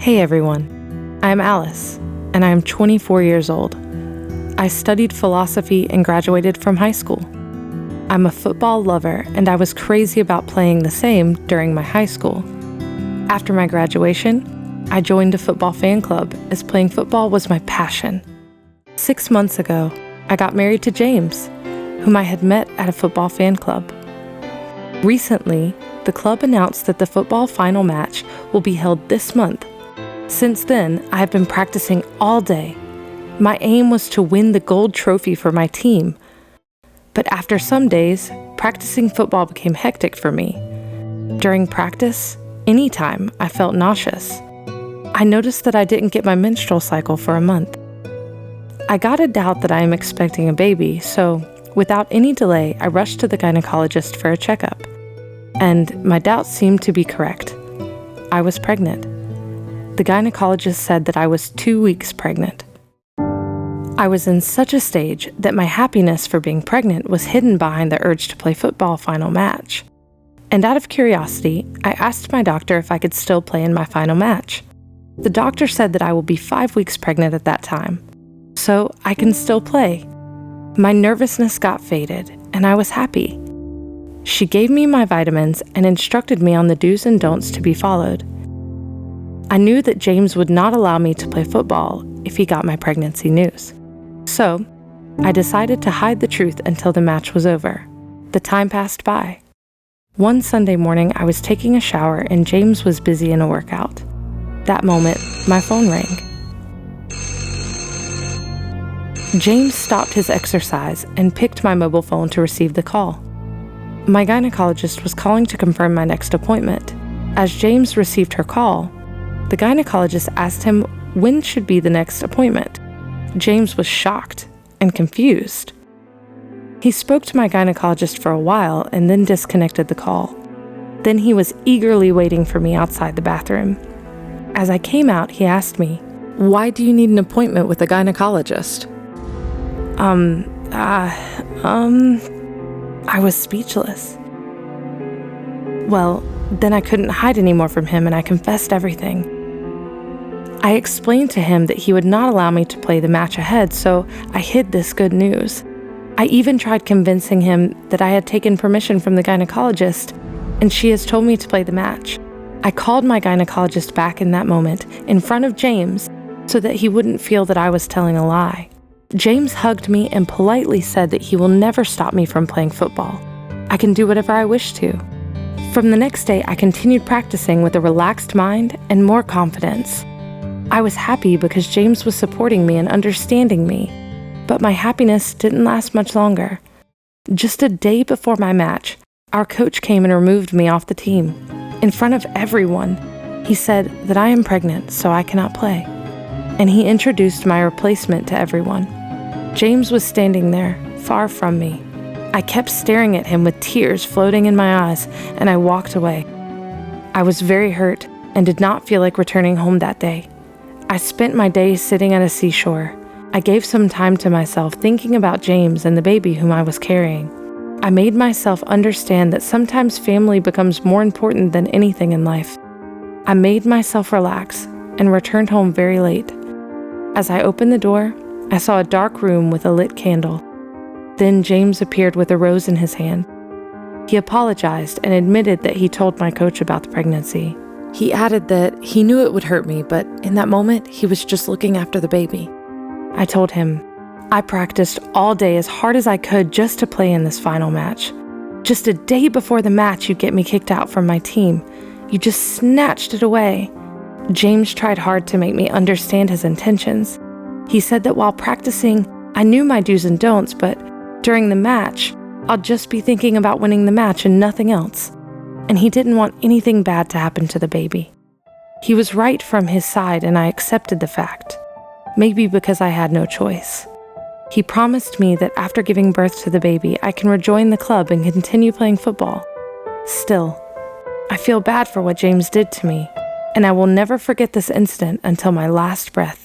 Hey everyone, I'm Alice, and I am 24 years old. I studied philosophy and graduated from high school. I'm a football lover, and I was crazy about playing the same during my high school. After my graduation, I joined a football fan club as playing football was my passion. 6 months ago, I got married to James, whom I had met at a football fan club. Recently, the club announced that the football final match will be held this month. Since then, I have been practicing all day. My aim was to win the gold trophy for my team. But after some days, practicing football became hectic for me. During practice, anytime, I felt nauseous. I noticed that I didn't get my menstrual cycle for a month. I got a doubt that I am expecting a baby, so without any delay, I rushed to the gynecologist for a checkup. And my doubts seemed to be correct. I was pregnant. The gynecologist said that I was 2 weeks pregnant. I was in such a stage that my happiness for being pregnant was hidden behind the urge to play football final match. And out of curiosity, I asked my doctor if I could still play in my final match. The doctor said that I will be 5 weeks pregnant at that time, so I can still play. My nervousness got faded, and I was happy. She gave me my vitamins and instructed me on the do's and don'ts to be followed. I knew that James would not allow me to play football if he got my pregnancy news. So, I decided to hide the truth until the match was over. The time passed by. One Sunday morning, I was taking a shower and James was busy in a workout. That moment, my phone rang. James stopped his exercise and picked my mobile phone to receive the call. My gynecologist was calling to confirm my next appointment. As James received her call, the gynecologist asked him when should be the next appointment. James was shocked and confused. He spoke to my gynecologist for a while and then disconnected the call. Then he was eagerly waiting for me outside the bathroom. As I came out, he asked me, "Why do you need an appointment with a gynecologist?" I was speechless. Well, then I couldn't hide anymore from him and I confessed everything. I explained to him that he would not allow me to play the match ahead, so I hid this good news. I even tried convincing him that I had taken permission from the gynecologist and she has told me to play the match. I called my gynecologist back in that moment in front of James so that he wouldn't feel that I was telling a lie. James hugged me and politely said that he will never stop me from playing football. I can do whatever I wish to. From the next day, I continued practicing with a relaxed mind and more confidence. I was happy because James was supporting me and understanding me, but my happiness didn't last much longer. Just a day before my match, our coach came and removed me off the team. In front of everyone, he said that I am pregnant, so I cannot play. And he introduced my replacement to everyone. James was standing there, far from me. I kept staring at him with tears floating in my eyes, and I walked away. I was very hurt and did not feel like returning home that day. I spent my days sitting at a seashore. I gave some time to myself thinking about James and the baby whom I was carrying. I made myself understand that sometimes family becomes more important than anything in life. I made myself relax and returned home very late. As I opened the door, I saw a dark room with a lit candle. Then James appeared with a rose in his hand. He apologized and admitted that he told my coach about the pregnancy. He added that he knew it would hurt me, but in that moment, he was just looking after the baby. I told him, I practiced all day as hard as I could just to play in this final match. Just a day before the match, you get me kicked out from my team. You just snatched it away. James tried hard to make me understand his intentions. He said that while practicing, I knew my do's and don'ts, but during the match, I'll just be thinking about winning the match and nothing else. And he didn't want anything bad to happen to the baby. He was right from his side, and I accepted the fact. Maybe because I had no choice. He promised me that after giving birth to the baby, I can rejoin the club and continue playing football. Still, I feel bad for what James did to me, and I will never forget this incident until my last breath.